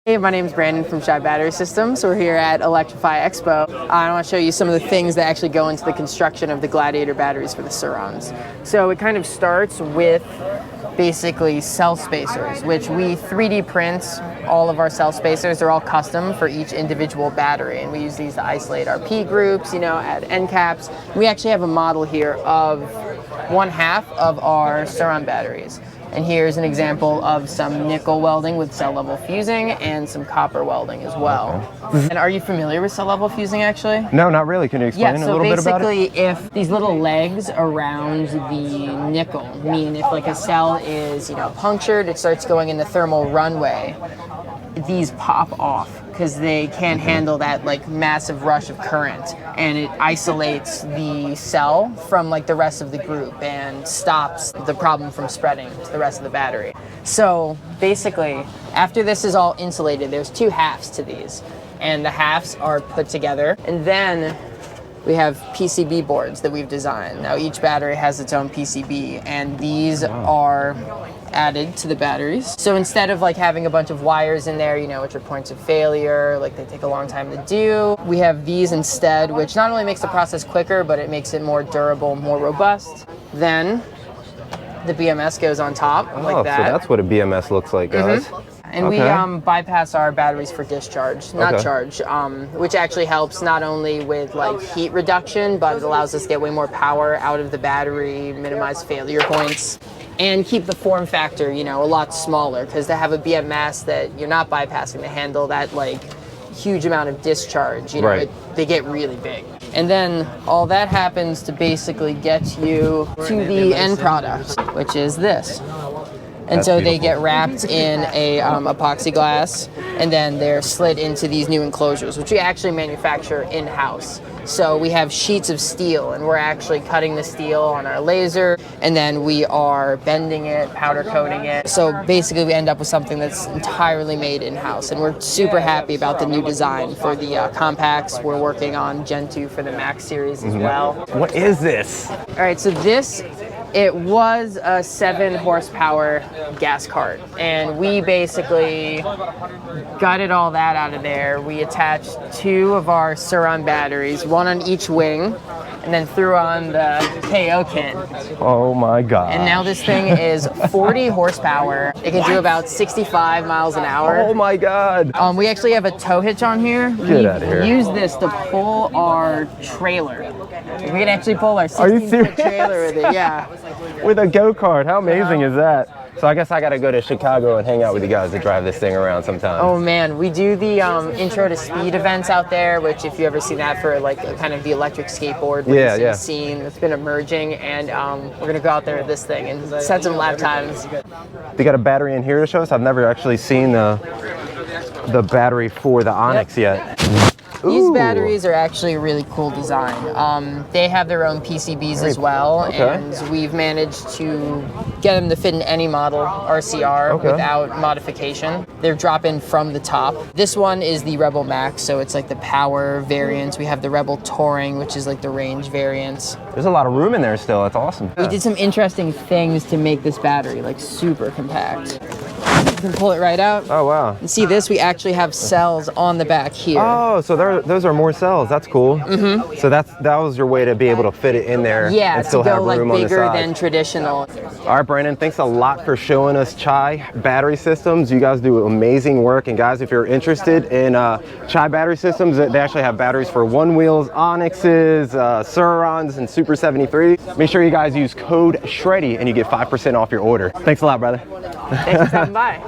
Hey, my name is Brandon from SHI Battery Systems. We're here at Electrify Expo. I want to show you some of the things that actually go into the construction of the Gladiator batteries for the Sur Rons. So it kind of starts with basically cell spacers, which we 3D print all of our cell spacers. They're all custom for each individual battery, and we use these to isolate our P groups, you know, add end caps. We actually have a model here of 1/2 of our Sur Ron batteries. And here's an example of some nickel welding with cell level fusing and some copper welding as well. Okay. And are you familiar with cell level fusing actually? No, not really. Can you explain a little bit about it? Yeah, so basically if these little legs around the nickel mean if like a cell is, you know, punctured, it starts going in the thermal runway, these pop off because they can't handle that like massive rush of current, and it isolates the cell from like the rest of the group and stops the problem from spreading to the rest of the battery. So basically, after this is all insulated, there's 2 halves to these, and the halves are put together, and then we have PCB boards that we've designed. Now each battery has its own PCB, and these are added to the batteries. So instead of like having a bunch of wires in there, you know, which are points of failure, like they take a long time to do, we have these instead, which not only makes the process quicker, but it makes it more durable, more robust. Then the BMS goes on top like that. So that's what a BMS looks like, guys. And we bypass our batteries for discharge, not charge, which actually helps not only with like heat reduction, but it allows us to get way more power out of the battery, minimize failure points, and keep the form factor, you know, a lot smaller, because to have a BMS that you're not bypassing to handle that like huge amount of discharge, you know, they get really big. And then all that happens to basically get you to the end product, which is this. And so they get wrapped in a epoxy glass, and then they're slid into these new enclosures, which we actually manufacture in-house. So we have sheets of steel, and we're actually cutting the steel on our laser, and then we are bending it, powder coating it. So basically we end up with something that's entirely made in-house, and we're super happy about the new design for the compacts. We're working on Gen 2 for the Max series as well. What is this? All right, so this, it was a 7 horsepower gas cart, and we basically gutted all that out of there. We attached 2 of our Sur Ron batteries, 1 on each wing, and then threw on the KO kit. Oh my God. And now this thing is 40 horsepower. It can do about 65 miles an hour. Oh my God. We actually have a tow hitch on here. Get out of here. We use this to pull our trailer. We can actually pull our 16-foot trailer with it, yeah. With a go-kart, how amazing is that? So I guess I gotta go to Chicago and hang out with you guys to drive this thing around sometime. Oh man, we do the intro to speed events out there, which if you ever seen that for like kind of the electric skateboard scene that's been emerging, and we're gonna go out there with this thing and set some lap times. They got a battery in here to show us? I've never actually seen the battery for the Onyx yet. These batteries are actually a really cool design. They have their own PCBs as well, and we've managed to get them to fit in any model RCR without modification. They're drop-in from the top. This one is the Rebel Max, so it's like the power variant. We have the Rebel Touring, which is like the range variant. There's a lot of room in there still. That's awesome. We did some interesting things to make this battery like super compact. You can pull it right out. Oh wow. And see this, we actually have cells on the back here. Oh, so those are more cells. That's cool. So that was your way to be able to fit it in there. Yeah, and still to go have room like on the bigger side. than traditional. All right, Brandon, thanks a lot for showing us Chai battery systems. You guys do amazing work, and guys, if you're interested in Chai battery systems, they actually have batteries for One Wheels, Onyxes, Sur Rons, and Super73. Make sure you guys use code SHREDDIE and you get 5% off your order. Thanks a lot, brother. Thanks for stopping by.